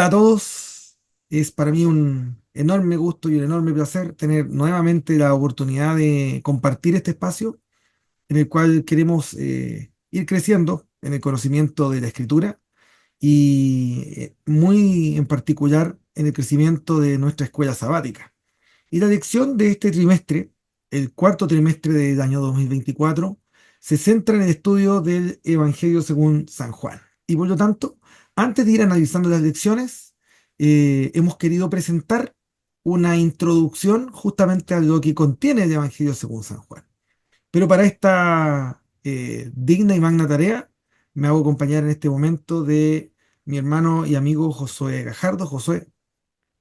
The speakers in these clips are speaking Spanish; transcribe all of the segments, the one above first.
Hola a todos, es para mí un enorme gusto y un enorme placer tener nuevamente la oportunidad de compartir este espacio en el cual queremos ir creciendo en el conocimiento de la escritura y muy en particular en el crecimiento de nuestra escuela sabática. Y la lección de este trimestre, el cuarto trimestre del año 2024, se centra en el estudio del Evangelio según San Juan. Y por lo tanto, antes de ir analizando las lecciones, hemos querido presentar una introducción justamente a lo que contiene el Evangelio según San Juan. Pero para esta digna y magna tarea, me hago acompañar en este momento de mi hermano y amigo Josué Gajardo. Josué,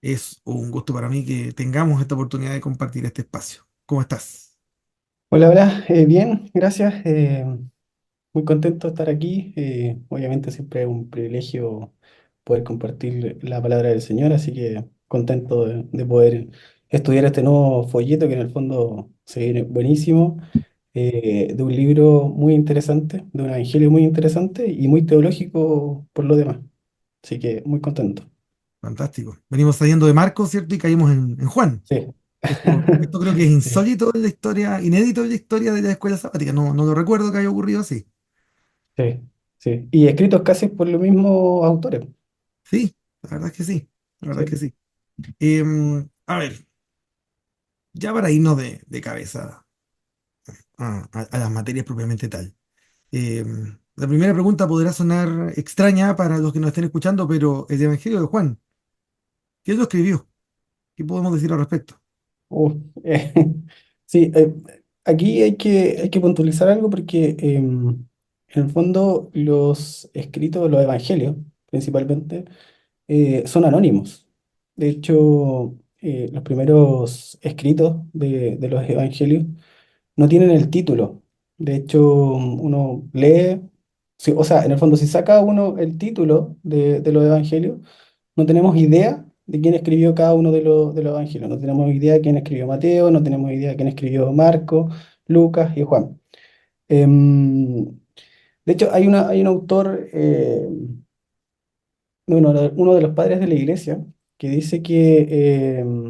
es un gusto para mí que tengamos esta oportunidad de compartir este espacio. ¿Cómo estás? Hola, hola, bien, gracias. Muy contento de estar aquí. Obviamente siempre es un privilegio poder compartir la palabra del Señor, así que contento de poder estudiar este nuevo folleto que en el fondo se viene buenísimo, de un libro muy interesante, de un evangelio muy interesante y muy teológico por lo demás. Así que muy contento. Fantástico. Venimos saliendo de Marcos, ¿cierto? Y caímos en Juan. Sí. Esto creo que es Sí, insólito en la historia, inédito en la historia de la escuela sabática. No lo recuerdo que haya ocurrido así. sí, sí. Y escritos casi por los mismos autores. Sí, la verdad es que sí. La verdad es que Sí. sí. A ver, ya para irnos de cabeza a las materias propiamente tal. La primera pregunta podrá sonar extraña para los que nos estén escuchando, pero el Evangelio de Juan, ¿quién lo escribió? ¿Qué podemos decir al respecto? Uh, eh, sí, aquí hay que puntualizar algo porque en el fondo los escritos, los evangelios principalmente, son anónimos. De hecho, los primeros escritos de los evangelios no tienen el título. De hecho, uno lee, o sea, en el fondo si saca uno el título de los evangelios, no tenemos idea de quién escribió cada uno de los evangelios. No tenemos idea de quién escribió Mateo, no tenemos idea de quién escribió Marco, Lucas y Juan. Em, de hecho, hay un autor, uno de los padres de la iglesia, que dice que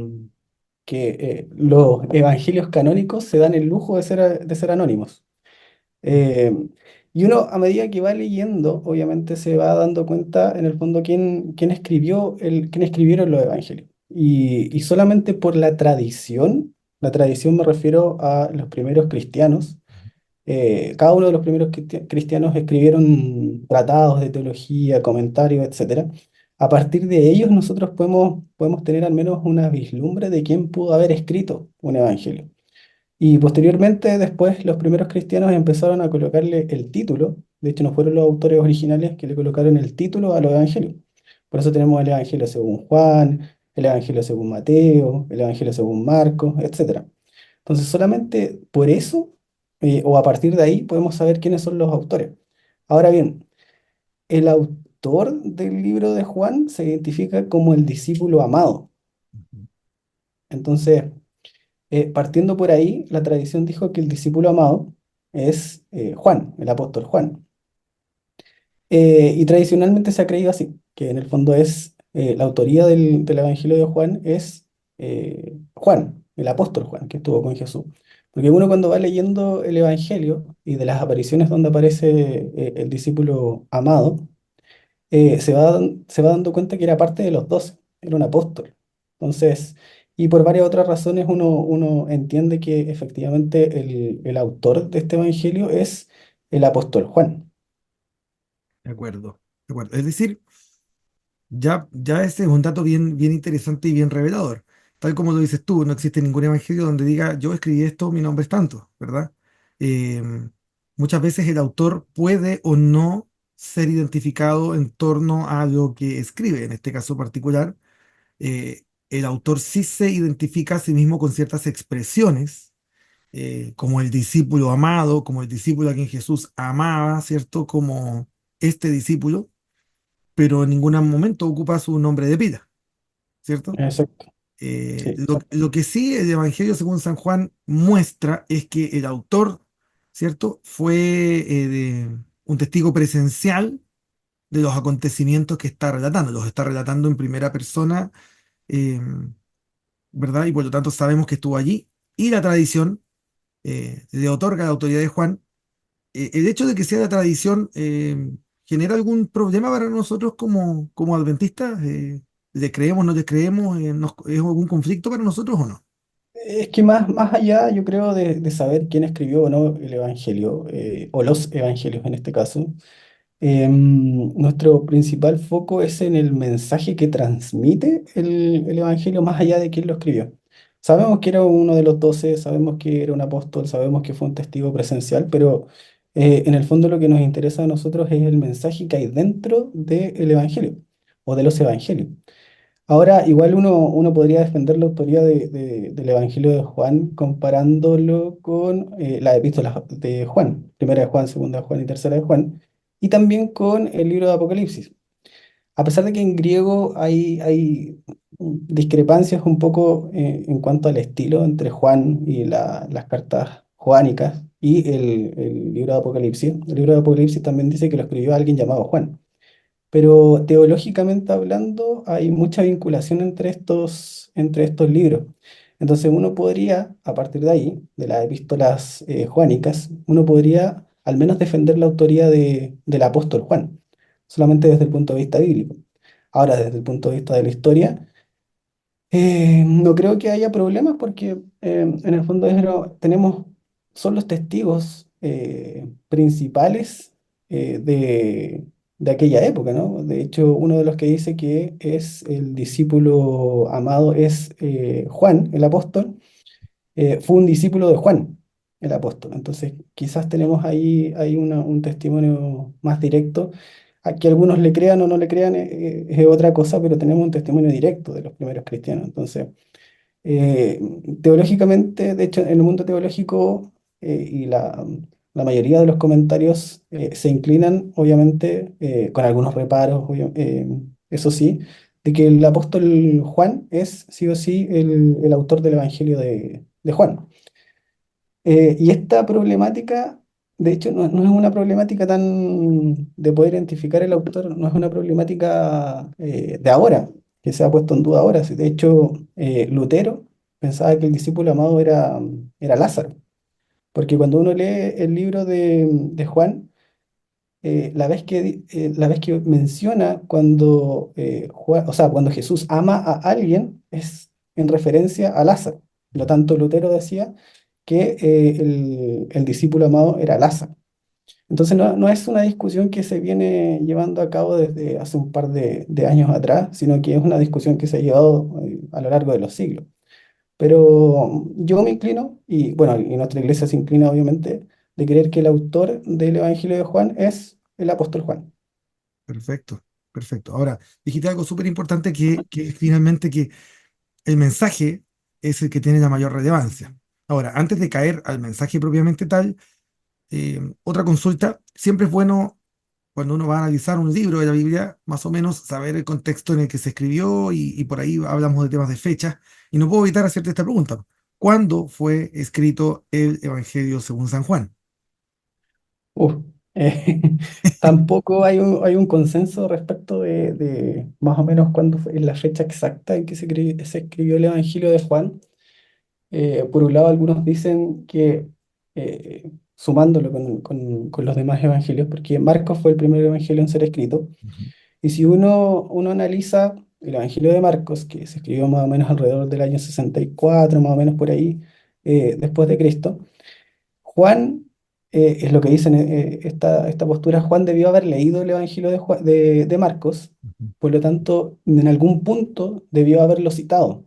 los evangelios canónicos se dan el lujo de ser anónimos. Eh, y uno, a medida que va leyendo, obviamente se va dando cuenta, en el fondo, quién escribieron los evangelios. Y solamente por la tradición me refiero a los primeros cristianos, cada uno de los primeros cristianos escribieron tratados de teología, comentarios, etcétera. A partir de ellos nosotros podemos tener al menos una vislumbre de quién pudo haber escrito un evangelio. Y posteriormente, después, los primeros cristianos empezaron a colocarle el título. De hecho, no fueron los autores originales que le colocaron el título a los evangelios. Por eso tenemos el Evangelio según Juan, el Evangelio según Mateo, el Evangelio según Marcos, etcétera. Entonces, solamente por eso, o a partir de ahí, podemos saber quiénes son los autores. Ahora bien, el autor del libro de Juan se identifica como el discípulo amado. Entonces, partiendo por ahí, la tradición dijo que el discípulo amado es Juan, el apóstol Juan. Y tradicionalmente se ha creído así, que en el fondo es la autoría del Evangelio de Juan es Juan, el apóstol Juan, que estuvo con Jesús. Porque uno cuando va leyendo el Evangelio y de las apariciones donde aparece el discípulo amado, se va dando cuenta que era parte de los 12, era un apóstol. Entonces, y por varias otras razones uno entiende que efectivamente el autor de este evangelio es el apóstol Juan. De acuerdo, de acuerdo. Es decir, ya ese es un dato bien interesante y bien revelador. Tal como lo dices tú, no existe ningún evangelio donde diga yo escribí esto, mi nombre es tanto, ¿verdad? Muchas veces el autor puede o no ser identificado en torno a lo que escribe. En este caso particular, el autor sí se identifica a sí mismo con ciertas expresiones, como el discípulo amado, como el discípulo a quien Jesús amaba, ¿cierto? Como este discípulo, pero en ningún momento ocupa su nombre de pila, ¿cierto? Exacto, sí, Lo que sí el Evangelio según San Juan muestra es que el autor, ¿cierto? Fue un testigo presencial de los acontecimientos que está relatando. Los está relatando en primera persona, eh, ¿verdad? Y por lo tanto sabemos que estuvo allí. Y la tradición le otorga la autoridad de Juan. El hecho de que sea la tradición genera algún problema para nosotros como adventistas. ¿Le creemos, no le creemos? ¿Es algún conflicto para nosotros o no? Es que más allá, yo creo, de saber quién escribió o no el Evangelio, o los Evangelios en este caso, nuestro principal foco es en el mensaje que transmite el Evangelio más allá de quién lo escribió. Sabemos que era uno de los 12, sabemos que era un apóstol, sabemos que fue un testigo presencial, pero en el fondo lo que nos interesa a nosotros es el mensaje que hay dentro del Evangelio o de los Evangelios. Ahora, igual uno podría defender la autoría del Evangelio de Juan comparándolo con las epístolas de Juan, primera de Juan, segunda de Juan y tercera de Juan, y también con el libro de Apocalipsis. A pesar de que en griego hay discrepancias un poco en cuanto al estilo entre Juan y las cartas joánicas y el libro de Apocalipsis. El libro de Apocalipsis también dice que lo escribió alguien llamado Juan. Pero teológicamente hablando, hay mucha vinculación entre estos libros. Entonces uno podría, a partir de ahí, de las epístolas joánicas, uno podría al menos defender la autoría del apóstol Juan, solamente desde el punto de vista bíblico. Ahora, desde el punto de vista de la historia, no creo que haya problemas porque en el fondo son los testigos principales de aquella época, ¿no? De hecho, uno de los que dice que es el discípulo amado es Juan, el apóstol, fue un discípulo de Juan, el apóstol. Entonces, quizás tenemos ahí un testimonio más directo. A que algunos le crean o no le crean es otra cosa, pero tenemos un testimonio directo de los primeros cristianos. Entonces, eh, teológicamente, de hecho, en el mundo teológico y la mayoría de los comentarios se inclinan, obviamente, con algunos reparos, eso sí, de que el apóstol Juan es sí o sí el autor del Evangelio de Juan. Y esta problemática, de hecho, no es una problemática tan de poder identificar el autor, no es una problemática de ahora, que se ha puesto en duda ahora. Si de hecho, Lutero pensaba que el discípulo amado era Lázaro, porque cuando uno lee el libro de Juan, la vez que menciona cuando, o sea, cuando Jesús ama a alguien, es en referencia a Lázaro. Por lo tanto, Lutero decía que el discípulo amado era Lázaro. Entonces no es una discusión que se viene llevando a cabo desde hace un par de años atrás, sino que es una discusión que se ha llevado a lo largo de los siglos. Pero yo me inclino, y bueno, y nuestra iglesia se inclina obviamente, de creer que el autor del Evangelio de Juan es el apóstol Juan. Perfecto, perfecto. Ahora, dijiste algo súper importante que es finalmente que el mensaje es el que tiene la mayor relevancia. Ahora, antes de caer al mensaje propiamente tal, otra consulta, siempre es bueno cuando uno va a analizar un libro de la Biblia, más o menos saber el contexto en el que se escribió y por ahí hablamos de temas de fecha. Y no puedo evitar hacerte esta pregunta. ¿Cuándo fue escrito el Evangelio según San Juan? Uf, eh, tampoco hay un consenso respecto de más o menos cuándo fue la fecha exacta en que se escribió el Evangelio de Juan. Por un lado, algunos dicen que sumándolo con los demás evangelios, porque Marcos fue el primer evangelio en ser escrito, Ujú, y si uno analiza el evangelio de Marcos, que se escribió más o menos alrededor del año 64 más o menos por ahí, después de Cristo, Juan, es lo que dicen esta postura, Juan debió haber leído el evangelio de Marcos, ujú. por lo tanto, en algún punto debió haberlo citado,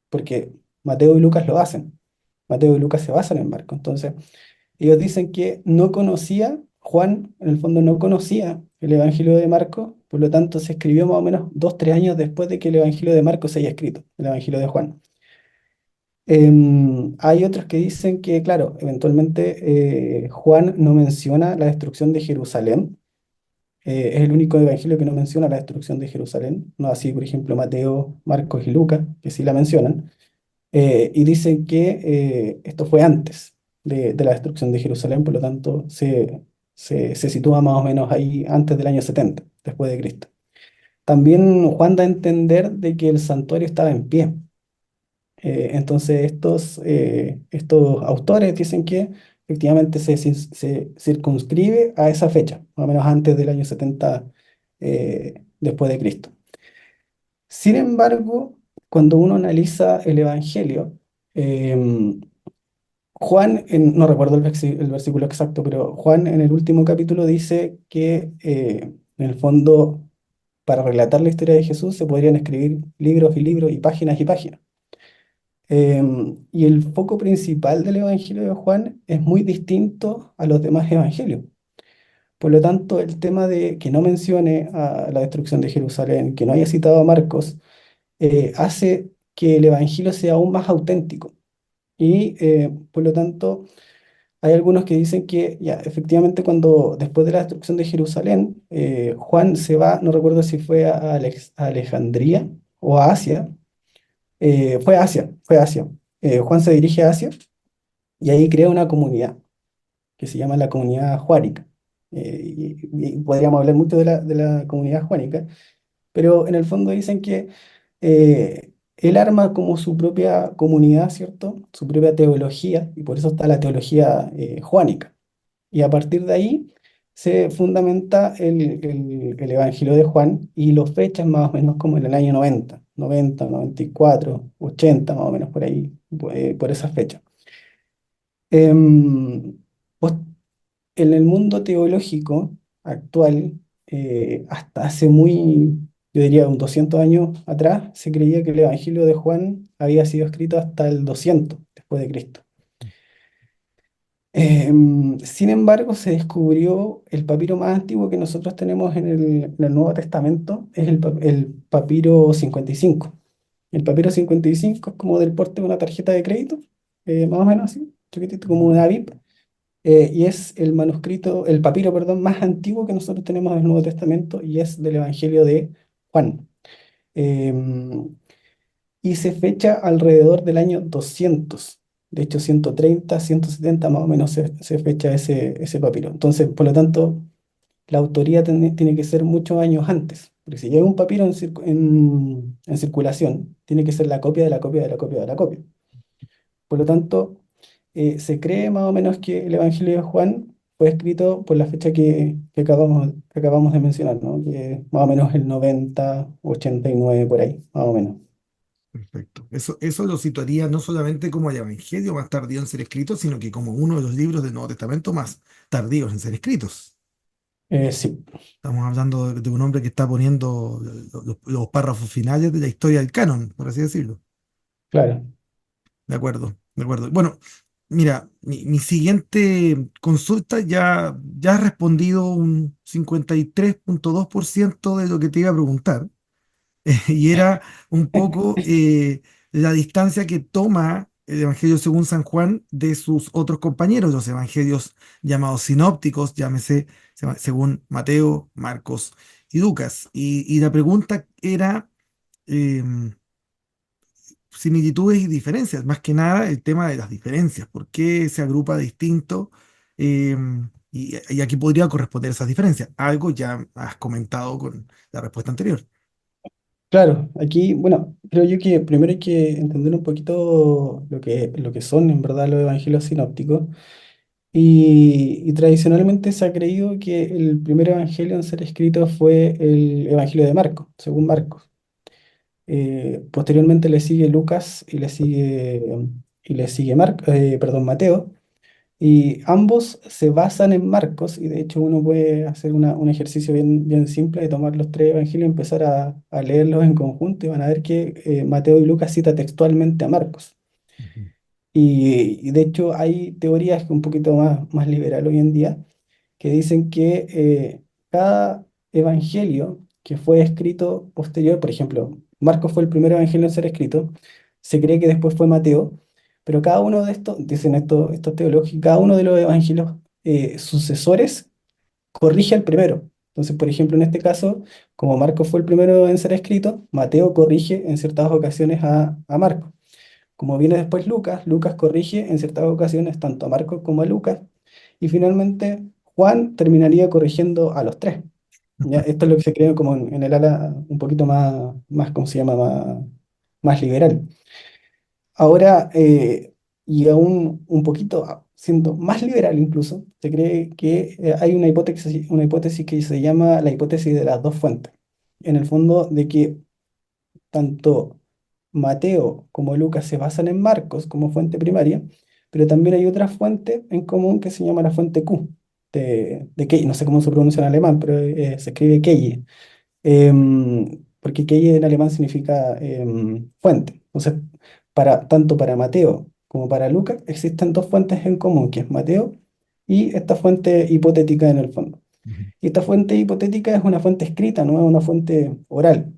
porque Mateo y Lucas lo hacen. Mateo y Lucas se basan en Marcos. Entonces, ellos dicen que no conocía, Juan en el fondo no conocía el Evangelio de Marcos, por lo tanto se escribió más o menos 2, 3 años después de que el Evangelio de Marcos se haya escrito, el Evangelio de Juan. Hay otros que dicen que, claro, eventualmente Juan no menciona la destrucción de Jerusalén. Es el único evangelio que no menciona la destrucción de Jerusalén, no así, por ejemplo, Mateo, Marcos y Lucas, que sí la mencionan. Y dicen que esto fue antes de la destrucción de Jerusalén, por lo tanto se sitúa más o menos ahí antes del año 70 después de Cristo. También Juan da a entender de que el santuario estaba en pie. Entonces estos autores dicen que efectivamente se circunscribe a esa fecha, más o menos antes del año 70 después de Cristo. Sin embargo, cuando uno analiza el Evangelio, em, Juan, no recuerdo el versículo exacto, pero Juan en el último capítulo dice que en el fondo para relatar la historia de Jesús se podrían escribir libros y libros y páginas y páginas. Y el foco principal del Evangelio de Juan es muy distinto a los demás evangelios. Por lo tanto, el tema de que no mencione a la destrucción de Jerusalén, que no haya citado a Marcos, hace que el Evangelio sea aún más auténtico. Y por lo tanto, hay algunos que dicen que ya, efectivamente, cuando después de la destrucción de Jerusalén, Juan se va, no recuerdo si fue a Alejandría o a Asia, fue a Asia, fue a Asia. Juan se dirige a Asia y ahí crea una comunidad que se llama la comunidad juánica. Y podríamos hablar mucho de la comunidad juánica, pero en el fondo dicen que él arma como su propia comunidad, ¿cierto? Su propia teología, y por eso está la teología juánica. Y a partir de ahí se fundamenta el Evangelio de Juan y lo fechas más o menos como en el año 90, 94, 80 más o menos por ahí, por esa fecha. Em, pos- en el mundo teológico actual, hasta hace yo diría, un 200 años atrás, se creía que el Evangelio de Juan había sido escrito hasta el 200 después de Cristo. Sin embargo, se descubrió el papiro más antiguo que nosotros tenemos en el Nuevo Testamento, es el papiro 55. El papiro 55 es como del porte de una tarjeta de crédito, más o menos así, chiquitito como una VIP, y es el manuscrito, el papiro, perdón, más antiguo que nosotros tenemos del Nuevo Testamento y es del Evangelio de Juan. Em, y se fecha alrededor del año 200. De hecho, 130, 170 más o menos se fecha ese papiro. Entonces, por lo tanto, la autoría tiene que ser muchos años antes. Porque si llega un papiro en circulación, tiene que ser la copia de la copia de la copia de la copia. Por lo tanto, se cree más o menos que el Evangelio de Juan fue escrito por la fecha que acabamos de mencionar, ¿no? Que es más o menos el 90, 89 por ahí, más o menos. Perfecto. Eso lo situaría no solamente como el Evangelio más tardío en ser escrito, sino que como uno de los libros del Nuevo Testamento más tardíos en ser escritos. Sí, Estamos hablando de un hombre que está poniendo los párrafos finales de la historia del canon, por así decirlo. claro. De acuerdo, de acuerdo. Bueno, mira, mi siguiente consulta ya ha respondido un 53,2% de lo que te iba a preguntar. Y era un poco la distancia que toma el Evangelio según San Juan de sus otros compañeros, los evangelios llamados sinópticos, llámese según Mateo, Marcos y Lucas. Y la pregunta era em, similitudes y diferencias, más que nada el tema de las diferencias, por qué se agrupa distinto. Y aquí podría corresponder esas diferencias. Algo ya has comentado con la respuesta anterior. Claro, aquí, bueno, creo yo que primero hay que entender un poquito lo que son en verdad los evangelios sinópticos. Y tradicionalmente se ha creído que el primer evangelio en ser escrito fue el evangelio de Marcos, según Marcos. Posteriormente le sigue Lucas y le sigue perdón, Mateo. Y ambos se basan en Marcos, y de hecho uno puede hacer un ejercicio bien simple de tomar los tres evangelios y empezar a leerlos en conjunto, y van a ver que Mateo y Lucas cita textualmente a Marcos. Ujú. Y de hecho hay teorías un poquito más liberal hoy en día que dicen que cada evangelio que fue escrito posterior, por ejemplo, Marcos fue el primer evangelio en ser escrito, se cree que después fue Mateo, pero cada uno de estos, dicen estos teólogos, cada uno de los evangelios sucesores corrige al primero. Entonces, por ejemplo, en este caso, como Marcos fue el primero en ser escrito, Mateo corrige en ciertas ocasiones a Marcos. Como viene después Lucas, Lucas corrige en ciertas ocasiones tanto a Marcos como a Lucas. Y finalmente Juan terminaría corrigiendo a los tres. ¿ya? Esto es lo que se cree como en el ala un poquito más, ¿cómo se llama? Más liberal. Ahora, y aún un poquito siendo más liberal incluso, se cree que hay una hipótesis que se llama la hipótesis de las dos fuentes. En el fondo, de que tanto Mateo como Lucas se basan en Marcos como fuente primaria, pero también hay otra fuente en común que se llama la fuente Q, de Key, no sé cómo se pronuncia en alemán, pero se escribe Keye, porque Keye en alemán significa fuente. Entonces, tanto para Mateo como para Lucas existen dos fuentes en común, que es Mateo y esta fuente hipotética en el fondo. Ujú. Y esta fuente hipotética es una fuente escrita, no es una fuente oral.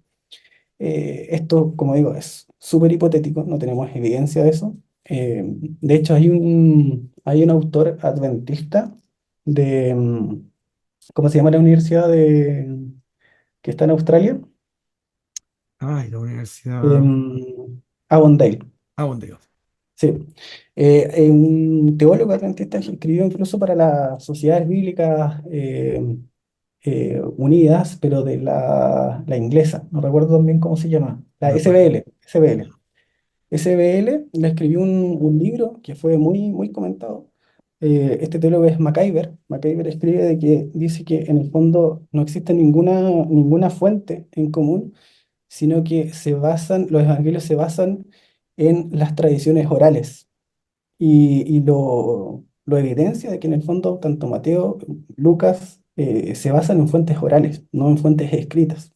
Esto, como digo, es súper hipotético, no tenemos evidencia de eso. De hecho, hay un autor adventista de, ¿cómo se llama la universidad que está en Australia? Ay, la universidad. Avondale, Ah, buen Dios. sí. Un teólogo adventista que escribió incluso para las sociedades bíblicas unidas, pero de la inglesa, no recuerdo bien cómo se llama, la De acuerdo. SBL, SBL. SBL le escribió un libro que fue muy comentado. Este teólogo es MacIver. MacIver escribe de que dice que en el fondo no existe ninguna fuente en común, sino que los evangelios se basan en las tradiciones orales. Y lo evidencia de que en el fondo tanto Mateo, Lucas, se basan en fuentes orales, no en fuentes escritas.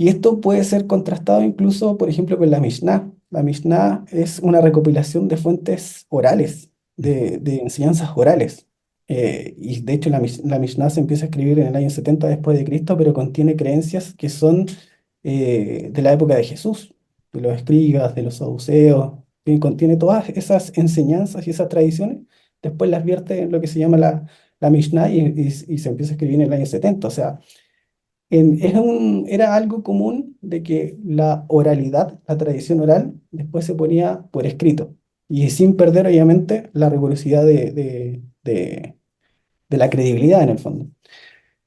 Y esto puede ser contrastado incluso, por ejemplo, con la Mishnah. La Mishnah es una recopilación de fuentes orales, de enseñanzas orales. Y de hecho la Mishnah se empieza a escribir en el año 70 después de Cristo, pero contiene creencias que son de la época de Jesús, de los escribas, de los saduceos, que contiene todas esas enseñanzas y esas tradiciones. Después las vierte en lo que se llama la Mishnah y se empieza a escribir en el año 70. O sea, era algo común de que la oralidad, la tradición oral, después se ponía por escrito y sin perder obviamente la rigurosidad de la credibilidad en el fondo.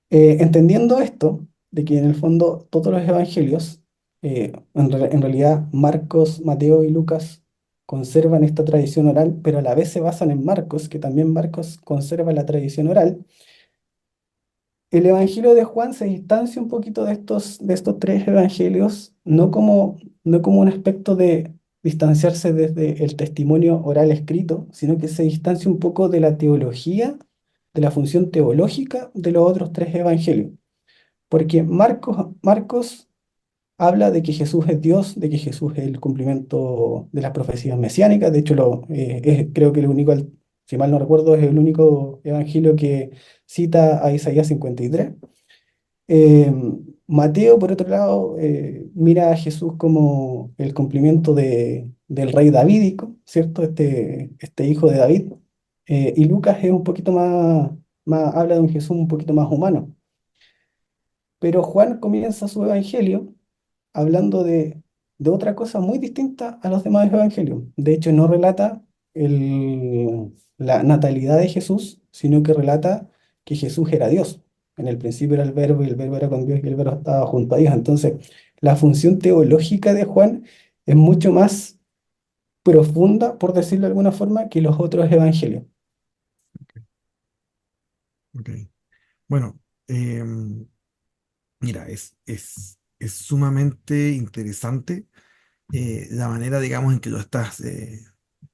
Entendiendo esto, de que en el fondo todos los evangelios, en realidad Marcos, Mateo y Lucas conservan esta tradición oral, pero a la vez se basan en Marcos, que también Marcos conserva la tradición oral. El Evangelio de Juan se distancia un poquito de estos tres evangelios, no como un aspecto de distanciarse desde el testimonio oral escrito, sino que se distancia un poco de la teología, de la función teológica de los otros tres evangelios. Porque Marcos habla de que Jesús es Dios, de que Jesús es el cumplimiento de las profecías mesiánicas. De hecho, creo que si mal no recuerdo, es el único evangelio que cita a Isaías 53. Eh, Mateo, por otro lado, mira a Jesús como el cumplimiento del rey davídico, ¿cierto? Este hijo de David. Y Lucas es un poquito habla de un Jesús un poquito más humano. Pero Juan comienza su evangelio hablando de otra cosa muy distinta a los demás evangelios. De hecho, no relata la natalidad de Jesús, sino que relata que Jesús era Dios. En el principio era el verbo y el verbo era con Dios y el verbo estaba junto a Dios. Entonces, la función teológica de Juan es mucho más profunda, por decirlo de alguna forma, que los otros evangelios. Ok. Bueno, mira, es sumamente interesante la manera, digamos, en que lo estás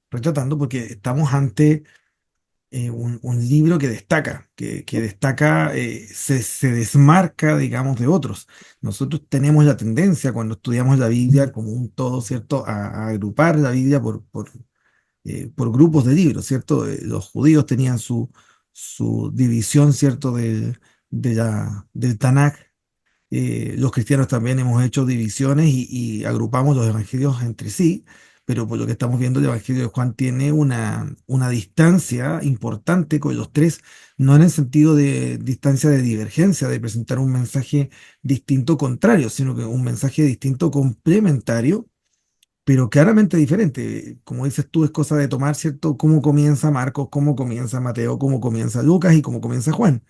retratando, porque estamos ante un libro que destaca, que destaca, se desmarca, digamos, de otros. Nosotros tenemos la tendencia, cuando estudiamos la Biblia como un todo, ¿cierto?, a agrupar la Biblia por grupos de libros, ¿cierto? Los judíos tenían su división, ¿cierto?, del Tanaj. Los cristianos también hemos hecho divisiones y agrupamos los evangelios entre sí, pero por lo que estamos viendo, el Evangelio de Juan tiene una distancia importante con los tres, no en el sentido de distancia de divergencia, de presentar un mensaje distinto contrario, sino que un mensaje distinto complementario, pero claramente diferente. Como dices tú, es cosa de tomar, ¿cierto?, cómo comienza Marcos, cómo comienza Mateo, cómo comienza Lucas y cómo comienza Juan.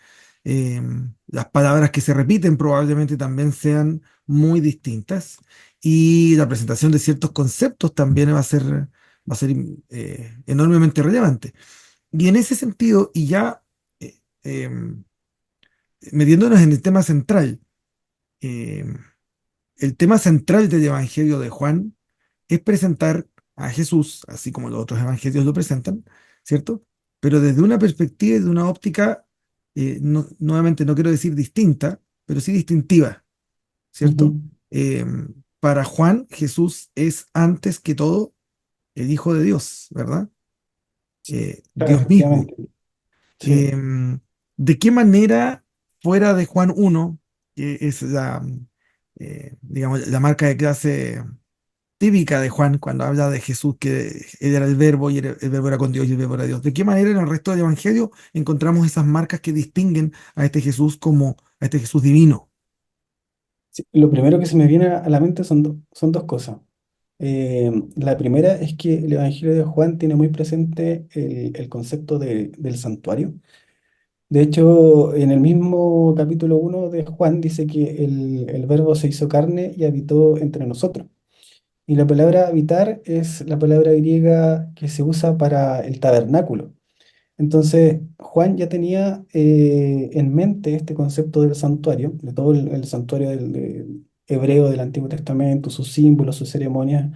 las palabras que se repiten probablemente también sean muy distintas y la presentación de ciertos conceptos también va a ser enormemente relevante. Y en ese sentido, y ya eh, em, metiéndonos en el tema central, em, el tema central del Evangelio de Juan es presentar a Jesús, así como los otros evangelios lo presentan, ¿cierto? Pero desde una perspectiva y de una óptica, nuevamente no quiero decir distinta, pero sí distintiva, ¿cierto? Ujú. Eh, para Juan, Jesús es antes que todo el Hijo de Dios, ¿verdad? Claro, Dios mismo. efectivamente. Sí. Eh, ¿De qué manera, fuera de Juan 1, que es digamos, la marca de clase típica de Juan cuando habla de Jesús, que él era el verbo y el verbo era con Dios y el verbo era Dios? ¿De qué manera en el resto del Evangelio encontramos esas marcas que distinguen a este Jesús como a este Jesús divino? Sí, lo primero que se me viene a la mente son dos cosas. La primera es que el Evangelio de Juan tiene muy presente el concepto del santuario. De hecho, en el mismo capítulo 1 de Juan dice que el Verbo se hizo carne y habitó entre nosotros. Y la palabra habitar es la palabra griega que se usa para el tabernáculo. Entonces, Juan ya tenía en mente este concepto del santuario, de todo el santuario del hebreo del Antiguo Testamento, sus símbolos, sus ceremonias,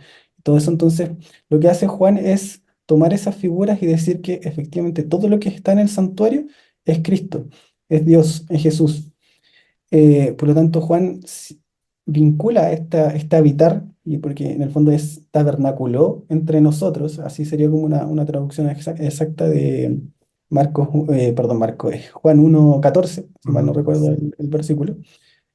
todo eso. Entonces, lo que hace Juan es tomar esas figuras y decir que efectivamente todo lo que está en el santuario es Cristo, es Dios, es Jesús. Por lo tanto, Juan vincula este habitar, y porque en el fondo es tabernáculo entre nosotros, así sería como una traducción exacta de Marcos, perdón, Juan 1:14 si mal no recuerdo el versículo.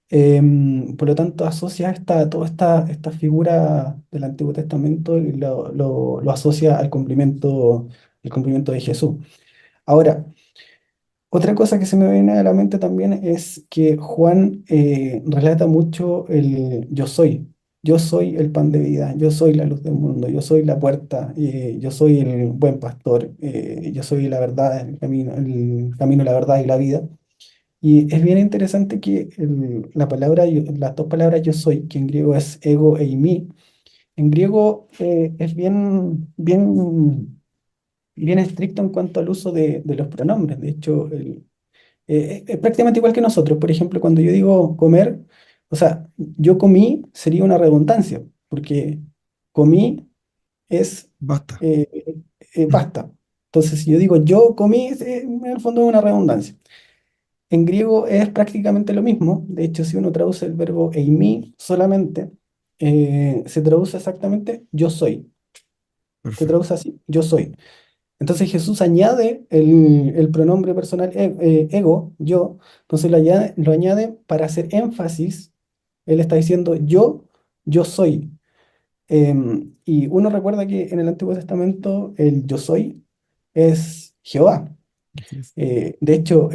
Por lo tanto, asocia toda esta figura del Antiguo Testamento y lo asocia al cumplimiento de Jesús. Ahora, otra cosa que se me viene a la mente también es que Juan relata mucho el yo soy. Yo soy el pan de vida, yo soy la luz del mundo, yo soy la puerta, yo soy el buen pastor, yo soy la verdad, el camino, la verdad y la vida. Y es bien interesante que las dos palabras yo soy, que en griego es ego e eimi, en griego es bien estricto en cuanto al uso de los pronombres. De hecho, es prácticamente igual que nosotros. Por ejemplo, cuando yo digo comer, o sea, yo comí sería una redundancia, porque comí es Basta. basta. Entonces, si yo digo yo comí, en el fondo es una redundancia. En griego es prácticamente lo mismo. De hecho, si uno traduce el verbo eimi solamente, se traduce exactamente yo soy. Se Perfecto. traduce así, yo soy. Entonces Jesús añade el pronombre personal ego, yo, entonces lo añade para hacer énfasis. Él está diciendo yo soy. Y uno recuerda que en el Antiguo Testamento el yo soy es Jehová. Así es. De hecho,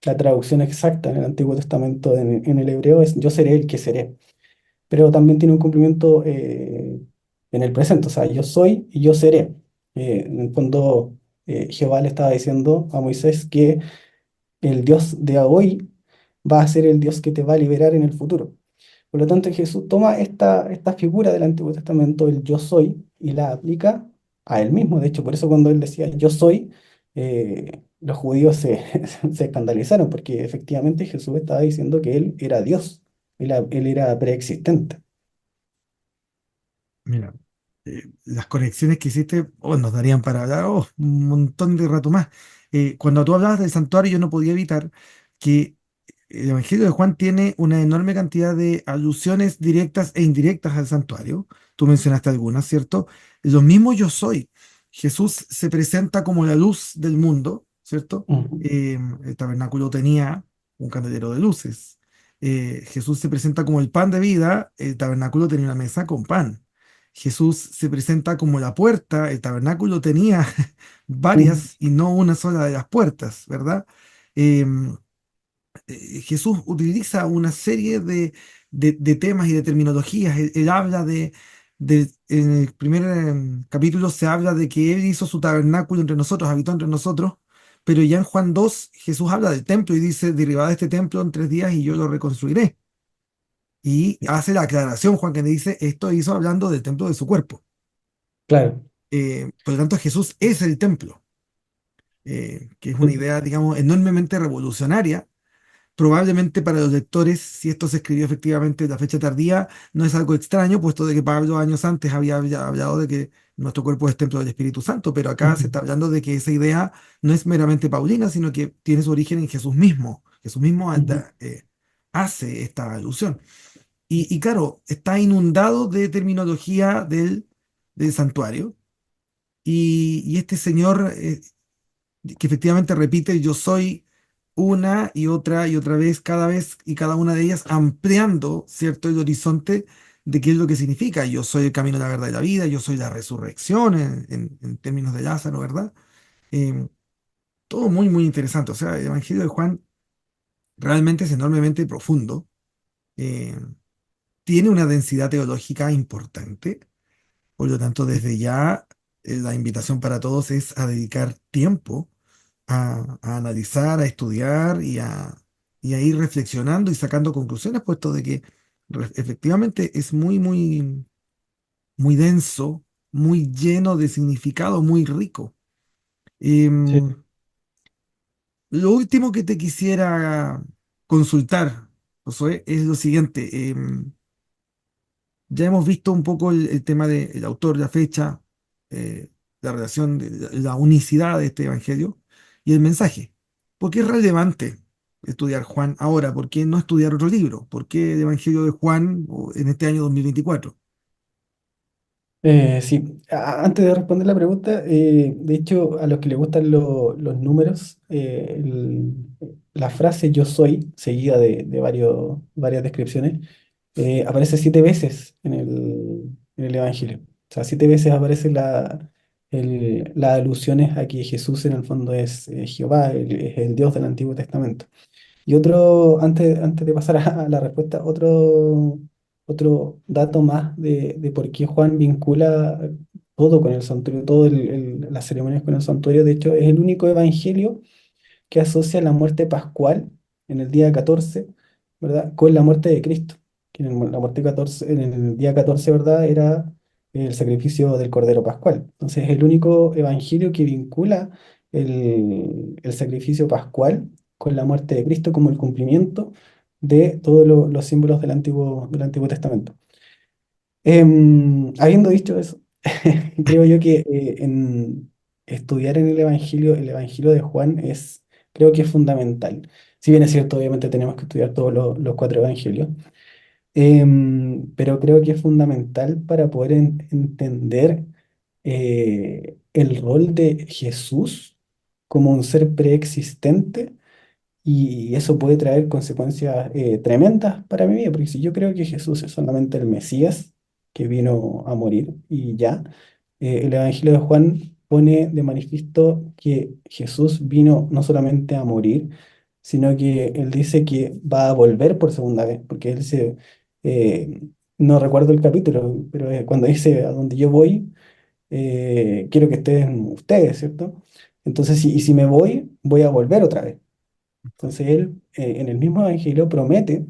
la traducción exacta en el Antiguo Testamento en el hebreo es yo seré el que seré, pero también tiene un cumplimiento en el presente, o sea, yo soy y yo seré. En el fondo, Jehová le estaba diciendo a Moisés que el Dios de hoy va a ser el Dios que te va a liberar en el futuro. Por lo tanto, Jesús toma esta figura del Antiguo Testamento, el yo soy, y la aplica a él mismo. De hecho, por eso cuando él decía yo soy, los judíos se escandalizaron, porque efectivamente Jesús estaba diciendo que él era Dios, él era preexistente. Mira, las conexiones que hiciste nos darían para hablar un montón de rato más. Cuando tú hablabas del santuario, yo no podía evitar que el Evangelio de Juan tiene una enorme cantidad de alusiones directas e indirectas al santuario. Tú mencionaste algunas, ¿cierto? Lo mismo yo soy. Jesús se presenta como la luz del mundo, ¿cierto? Ujú, El tabernáculo tenía un candelero de luces. Jesús se presenta como el pan de vida, el tabernáculo tenía una mesa con pan. Jesús se presenta como la puerta, el tabernáculo tenía ujú, varias y no una sola de las puertas, ¿verdad? Em, Jesús utiliza una serie de temas y de terminologías. Él habla en el primer capítulo se habla de que Él hizo su tabernáculo entre nosotros, habitó entre nosotros, pero ya en Juan 2 Jesús habla del templo y dice, derribad este templo en 3 días y yo lo reconstruiré. Y hace la aclaración, Juan, que le dice, esto hizo hablando del templo de su cuerpo. Claro. Por lo tanto, Jesús es el templo, que es una idea, digamos, enormemente revolucionaria. Probablemente para los lectores, si esto se escribió efectivamente en la fecha tardía, no es algo extraño, puesto de que Pablo años antes había ya hablado de que nuestro cuerpo es templo del Espíritu Santo, pero acá se Ujú, está hablando de que esa idea no es meramente paulina, sino que tiene su origen en Jesús mismo. Jesús mismo ujú. hace esta alusión. Y claro, está inundado de terminología del santuario. Y este señor que efectivamente repite yo soy una y otra vez, cada vez y cada una de ellas ampliando, ¿cierto?, el horizonte de qué es lo que significa. Yo soy el camino, la verdad y la vida, yo soy la resurrección en términos de Lázaro, ¿verdad? Eh, Todo muy, muy interesante. O sea, el Evangelio de Juan realmente es enormemente profundo, eh, tiene una densidad teológica importante. Por lo tanto, desde ya, la invitación para todos es a dedicar tiempo a analizar, a estudiar y a ir reflexionando y sacando conclusiones, puesto de que efectivamente es muy, muy, muy denso, muy lleno de significado, muy rico. Sí. Em, lo último que te quisiera consultar, Josué, es lo siguiente. Ya hemos visto un poco el tema del autor, la fecha, eh, la relación, la unicidad de este evangelio y el mensaje. ¿Por qué es relevante estudiar Juan ahora? ¿Por qué no estudiar otro libro? ¿Por qué el evangelio de Juan en este año 2024? Sí, antes de responder la pregunta, de hecho, a los que les gustan los números, la frase yo soy, seguida de varias descripciones, aparece 7 veces en el Evangelio. O sea, 7 veces aparecen las alusiones a que Jesús en el fondo es Jehová, es el Dios del Antiguo Testamento. Y otro, antes de pasar a la respuesta, otro dato más de por qué Juan vincula todo con el santuario, las ceremonias con el santuario. De hecho, es el único evangelio que asocia la muerte pascual en el día 14, ¿verdad? Con la muerte de Cristo. Que la muerte 14, en el día 14, ¿verdad? Era el sacrificio del Cordero Pascual. Entonces, es el único evangelio que vincula el sacrificio pascual con la muerte de Cristo como el cumplimiento de todos los símbolos del Antiguo Testamento. Habiendo dicho eso, creo yo que en estudiar en el Evangelio de Juan creo que es fundamental. Si bien es cierto, obviamente tenemos que estudiar todos los 4 evangelios, pero creo que es fundamental para poder entender el rol de Jesús como un ser preexistente y eso puede traer consecuencias tremendas para mi vida, porque si yo creo que Jesús es solamente el Mesías que vino a morir y ya, el Evangelio de Juan pone de manifiesto que Jesús vino no solamente a morir, sino que él dice que va a volver por segunda vez, porque él dice, eh, no recuerdo el capítulo, pero cuando dice a donde yo voy, quiero que estén ustedes, ¿cierto? Entonces, y si me voy, voy a volver otra vez. Entonces él en el mismo evangelio promete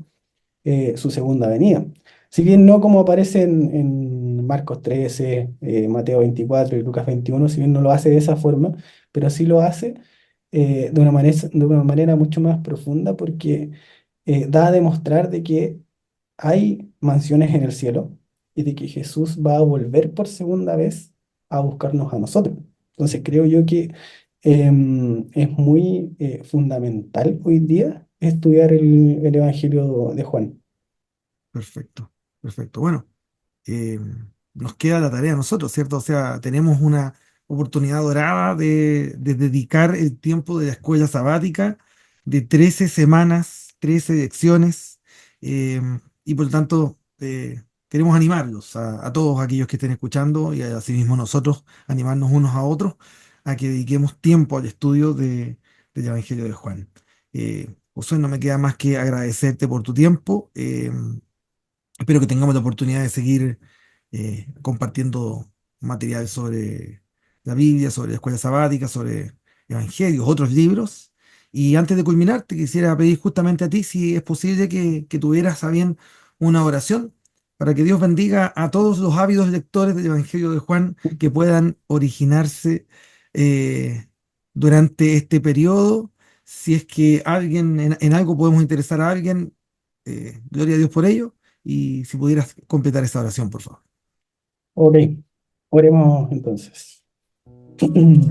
su segunda venida. Si bien no como aparece en Marcos 13, Mateo 24 y Lucas 21, si bien no lo hace de esa forma, pero sí lo hace de una manera mucho más profunda porque da a demostrar de que hay mansiones en el cielo y de que Jesús va a volver por segunda vez a buscarnos a nosotros. Entonces creo yo que es muy fundamental hoy día estudiar el Evangelio de Juan. Perfecto, perfecto. Bueno, eh, nos queda la tarea a nosotros, ¿cierto? O sea, tenemos una oportunidad dorada de dedicar el tiempo de la escuela sabática de 13 semanas, 13 lecciones, eh, y por lo tanto queremos animarlos a todos aquellos que estén escuchando y asimismo nosotros animarnos unos a otros a que dediquemos tiempo al estudio del Evangelio de Juan. Josué, no me queda más que agradecerte por tu tiempo. Espero que tengamos la oportunidad de seguir compartiendo material sobre la Biblia, sobre la escuela sabática, sobre evangelios, otros libros. Y antes de culminar, te quisiera pedir justamente a ti si es posible que tuvieras a bien una oración para que Dios bendiga a todos los ávidos lectores del Evangelio de Juan que puedan originarse eh, durante este periodo. Si es que alguien en algo podemos interesar a alguien, gloria a Dios por ello. Y si pudieras completar esta oración, por favor. Ok, oremos entonces.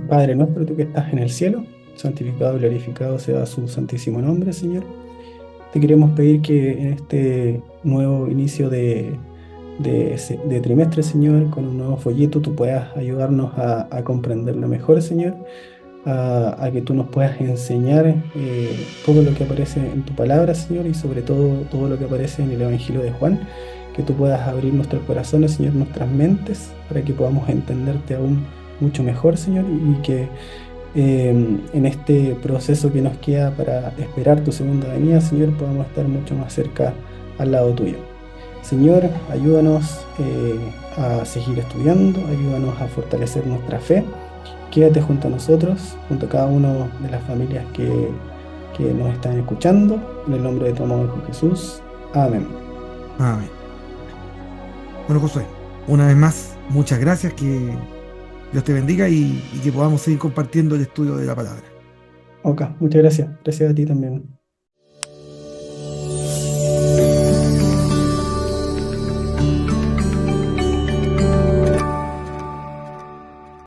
Padre nuestro, tú que estás en el cielo, santificado y glorificado sea su santísimo nombre, Señor. Te queremos pedir que en este nuevo inicio de trimestre, Señor, con un nuevo folleto, tú puedas ayudarnos a comprenderlo mejor, Señor, a que tú nos puedas enseñar todo lo que aparece en tu palabra, Señor, y sobre todo todo lo que aparece en el Evangelio de Juan, que tú puedas abrir nuestros corazones, Señor, nuestras mentes, para que podamos entenderte aún mucho mejor, Señor, y que en este proceso que nos queda para esperar tu segunda venida, Señor, podamos estar mucho más cerca al lado tuyo. Señor, ayúdanos a seguir estudiando, ayúdanos a fortalecer nuestra fe. Quédate junto a nosotros, junto a cada una de las familias que nos están escuchando. En el nombre de tu amado Hijo Jesús. Amén. Amén. Bueno, Josué, una vez más, muchas gracias, que Dios te bendiga y que podamos seguir compartiendo el estudio de la palabra. Ok, muchas gracias. Gracias a ti también.